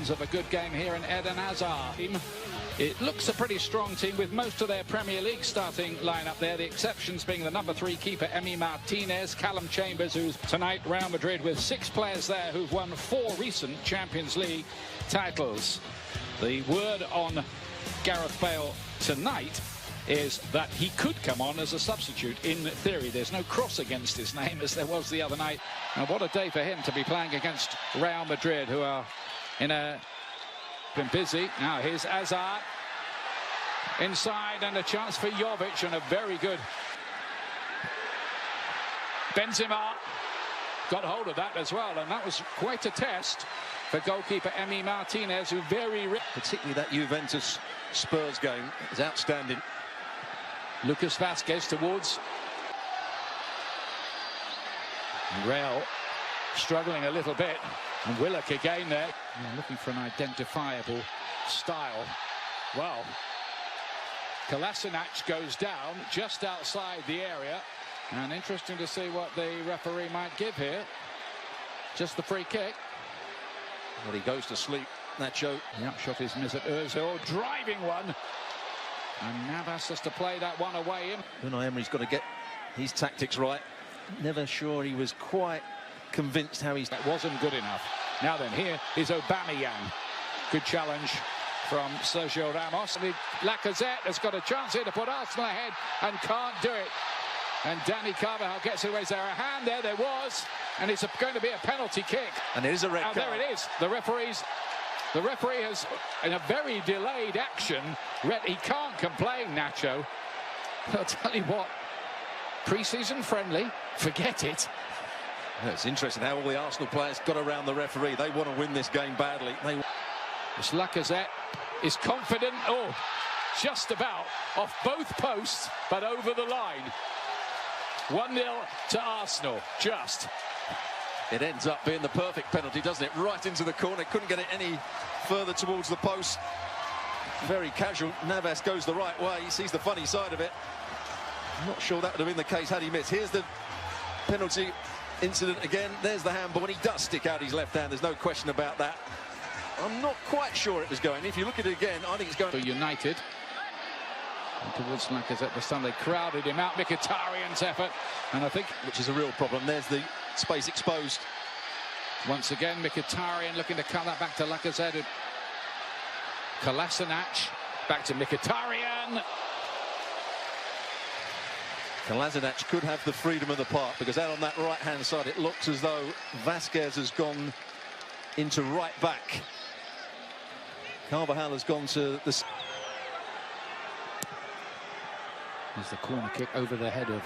signs of a good game here in Eden Hazard. It looks a pretty strong team with most of their Premier League starting lineup there. The exceptions being the number 3 keeper, Emi Martinez, Callum Chambers, who's tonight Real Madrid with 6 players there who've won 4 recent Champions League titles. The word on Gareth Bale tonight is that he could come on as a substitute. In theory, there's no cross against his name as there was the other night. And what a day for him to be playing against Real Madrid, who are been busy. Now here's Hazard inside, and a chance for Jovic, and a very good Benzema got hold of that as well, and that was quite a test for goalkeeper Emi Martinez, who particularly that Juventus Spurs game is outstanding. Lucas Vazquez towards Real, struggling a little bit, and Willock again there, looking for an identifiable style. Well, Kolasinac goes down just outside the area, and interesting to see what the referee might give here. Just the free kick. Well, he goes to sleep, Nacho. The upshot is Mesut Ozil, driving one. And Navas has to play that one away in. Unai Emery's got to get his tactics right. Never sure he was quite convinced how that wasn't good enough. Now then, here is Aubameyang. Good challenge from Sergio Ramos. Lacazette has got a chance here to put Arsenal ahead and can't do it. And Dani Carvajal gets it away. Is there a hand there? There was. And it's going to be a penalty kick. And it is a red card. There it is. The referee has, in a very delayed action, he can't complain, Nacho. I'll tell you what, pre-season friendly, forget it. Yeah, it's interesting how all the Arsenal players got around the referee. They want to win this game badly. This Lacazette is confident. Oh, just about off both posts, but over the line. 1-0 to Arsenal, just. It ends up being the perfect penalty, doesn't it? Right into the corner. Couldn't get it any further towards the post. Very casual. Navas goes the right way. He sees the funny side of it. I'm not sure that would have been the case had he missed. Here's the penalty incident again. There's the handball, and he does stick out his left hand. There's no question about that. I'm not quite sure it was going. If you look at it again, I think it's going. For United. And towards Lacazette this time, they crowded him out. Mkhitaryan's effort, and I think, which is a real problem. There's the space exposed. Once again, Mkhitaryan looking to cut that back to Lacazette. Kolasinac back to Mkhitaryan. Kolasinac could have the freedom of the park, because out on that right-hand side, it looks as though Vazquez has gone into right back. Carvajal has gone to the. There's the corner kick over the head of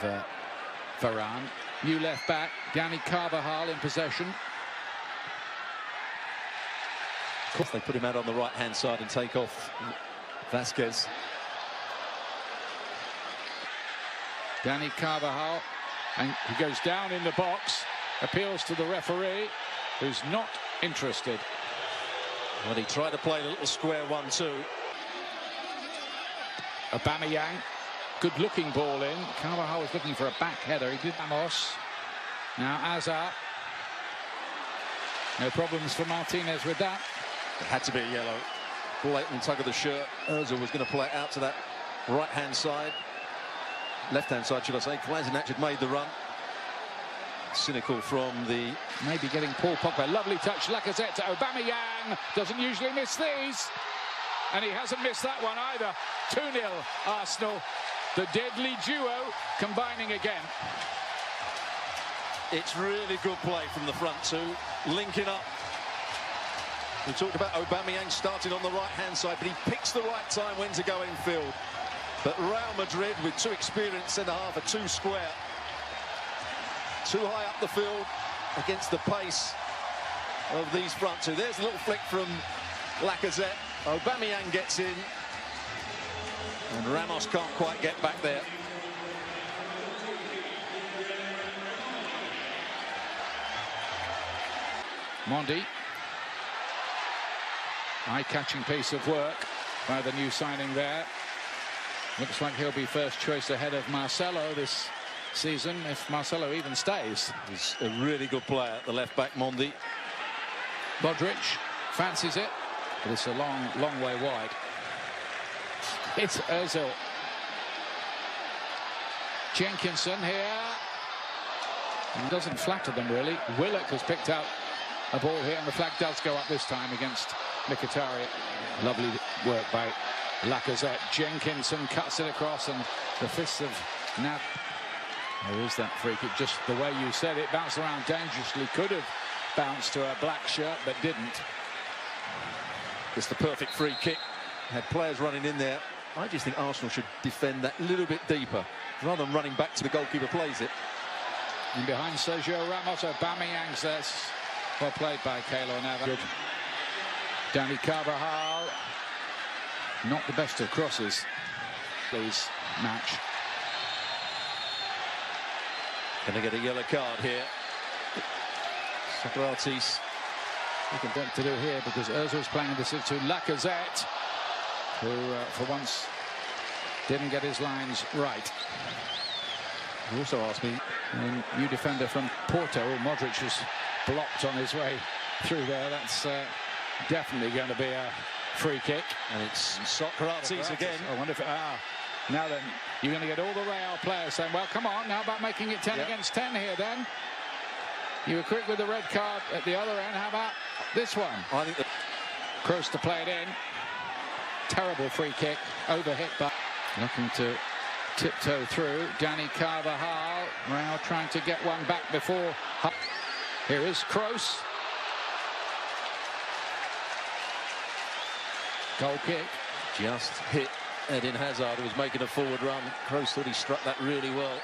Varane. New left back, Dani Carvajal in possession. Of course, they put him out on the right-hand side and take off Vazquez. Dani Carvajal, and he goes down in the box, appeals to the referee, who's not interested. Well, he tried to play a little square 1-2. Aubameyang, good-looking ball in. Carvajal was looking for a back header. He did. Ramos. Now Hazard. No problems for Martinez with that. It had to be a yellow. Blatant tug of the shirt. Ozil was going to play it out to that right-hand side. Left-hand side, should I say. Kolasinac had made the run. Cynical from the... Maybe getting Paul Pogba. Lovely touch. Lacazette to Aubameyang. Doesn't usually miss these. And he hasn't missed that one either. 2-0 Arsenal. The deadly duo combining again. It's really good play from the front two. Linking up. We talked about Aubameyang starting on the right-hand side, but he picks the right time when to go infield. But Real Madrid, with 2 experienced centre-half, are too square. Too high up the field against the pace of these front two. There's a little flick from Lacazette. Aubameyang gets in. And Ramos can't quite get back there. Mondi. Eye-catching piece of work by the new signing there. Looks like he'll be first choice ahead of Marcelo this season, if Marcelo even stays. He's a really good player at the left back, Mondi. Modric fancies it. but it's a long way wide. It's Ozil. Jenkinson here. He doesn't flatter them really. Willock has picked out a ball here, and the flag does go up this time against Mkhitaryan. Lovely work by Lacazette. Jenkinson cuts it across, and the fists of Nav. There is that free kick, just the way you said it, bounced around dangerously. Could have bounced to a black shirt, but didn't. It's the perfect free kick. Had players running in there. I just think Arsenal should defend that a little bit deeper, rather than running back to the goalkeeper plays it. And behind Sergio Ramos, Aubameyang's there. Well played by Keylor Navas. Good. Dani Carvajal. Not the best of crosses. Please, match. Going to get a yellow card here. Socrates. Nothing better to do here because Ozil's playing in the city to Lacazette, who for once didn't get his lines right. You also asked me, a new defender from Porto, Modric was blocked on his way through there. That's definitely going to be a free kick. And it's Socrates again. I wonder if now then you're going to get all the Real players saying, well, come on, how about making it 10 against 10 here then? You were quick with the red card at the other end. How about this one? I think Kroos to play it in. Terrible free kick, overhit, but looking to tiptoe through. Dani Carvajal, Real trying to get one back before. Here is Kroos. Goal kick. Just hit Eden Hazard, who was making a forward run. Kroos thought he struck that really well.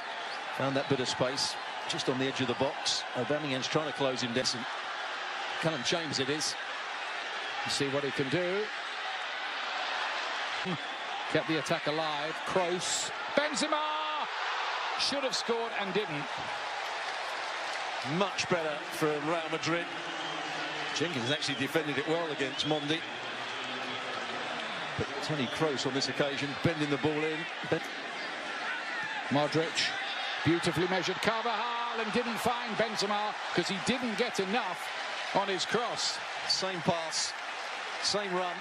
Found that bit of space just on the edge of the box. Aubameyang's trying to close him down. Callum Chambers it is. See what he can do. Kept the attack alive. Kroos. Benzema should have scored and didn't. Much better for Real Madrid. Jenkins actually defended it well against Mondi. But Toni Kroos on this occasion bending the ball in. Modric, beautifully measured Carvajal, and didn't find Benzema because he didn't get enough on his cross. Same pass, same run.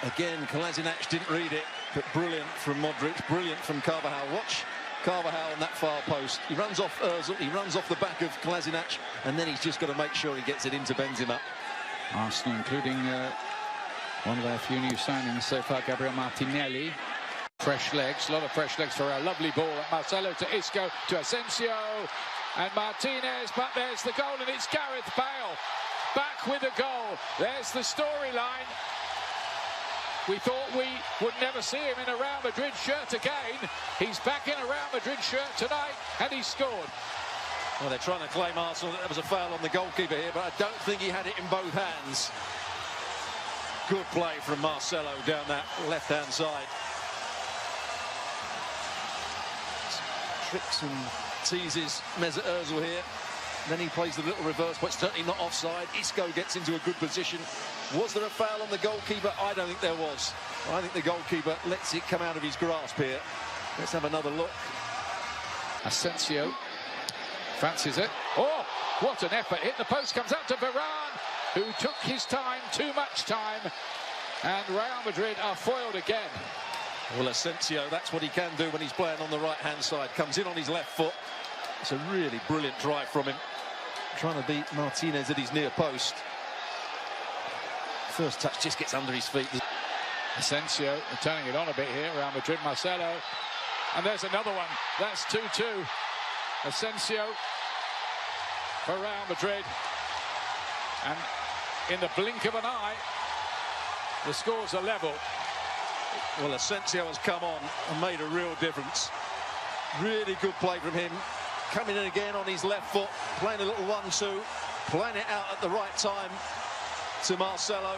Again, Kolasinac didn't read it, but brilliant from Modric, brilliant from Carvajal. Watch Carvajal on that far post. He runs off Ozil, he runs off the back of Kolasinac, and then he's just got to make sure he gets it into Benzema. Arsenal, including one of their few new signings so far, Gabriel Martinelli. Fresh legs, a lot of fresh legs for a lovely ball at Marcelo to Isco, to Asensio, and Martinez, but there's the goal, and it's Gareth Bale back with a goal. There's the storyline. We thought we would never see him in a Real Madrid shirt again. He's back in a Real Madrid shirt tonight, and he scored. Well, they're trying to claim Arsenal that there was a foul on the goalkeeper here, but I don't think he had it in both hands. Good play from Marcelo down that left-hand side. Tricks and teases Mesut Ozil here. Then he plays the little reverse, but certainly not offside. Isco gets into a good position. Was there a foul on the goalkeeper? I don't think there was. I think the goalkeeper lets it come out of his grasp here. Let's have another look. Asensio fancies it. Oh, what an effort. Hit the post, comes out to Varane, who took his time, too much time. And Real Madrid are foiled again. Well, Asensio, that's what he can do when he's playing on the right-hand side. Comes in on his left foot. It's a really brilliant drive from him. Trying to beat Martinez at his near post. First touch just gets under his feet. Asensio turning it on a bit here. Real Madrid, Marcelo. And there's another one. That's 2-2. Asensio for Real Madrid. And in the blink of an eye, the scores are level. Well, Asensio has come on and made a real difference. Really good play from him. Coming in again on his left foot, playing a little 1-2, playing it out at the right time to Marcelo.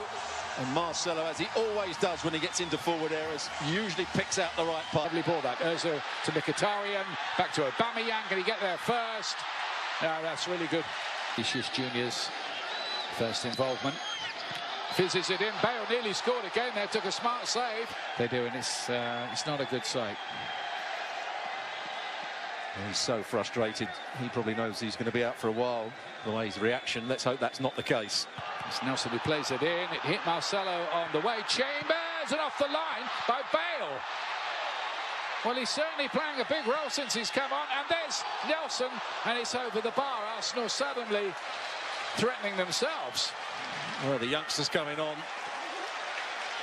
And Marcelo, as he always does when he gets into forward areas, usually picks out the right part. Lovely ball back. Ozil to Mkhitaryan, back to Aubameyang. Can he get there first? No, that's really good. Vinicius Junior's first involvement. Fizzes it in. Bale nearly scored again there, took a smart save. They do, and it's not a good sight. He's so frustrated. He probably knows he's going to be out for a while. The way his reaction, let's hope that's not the case. It's Nelson who plays it in. It hit Marcelo on the way. Chambers, and off the line by Bale. Well, he's certainly playing a big role since he's come on. And there's Nelson, and it's over the bar. Arsenal suddenly threatening themselves. Well, the youngsters coming on.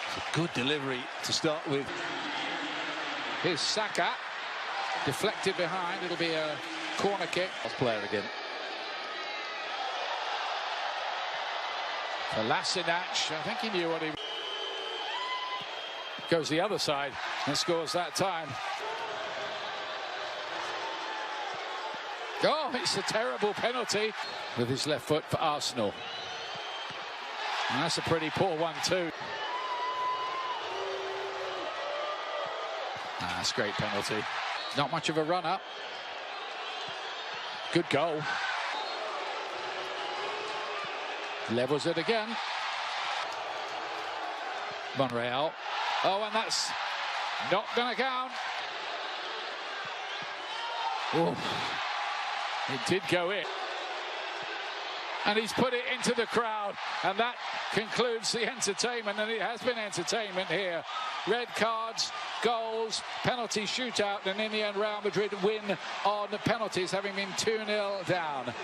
It's a good delivery to start with. Here's Saka. Deflected behind. It'll be a corner kick. Player again. Kolasinac, I think he knew what he... Goes the other side and scores that time. Oh, it's a terrible penalty with his left foot for Arsenal. And that's a pretty poor one too. That's a great penalty. Not much of a run-up. Good goal. Levels it again. Monreal. Oh, and that's not going to count. Oh, it did go in. And he's put it into the crowd. And that concludes the entertainment. And it has been entertainment here. Red cards, goals, penalty shootout. And in the end, Real Madrid win on the penalties, having been 2-0 down.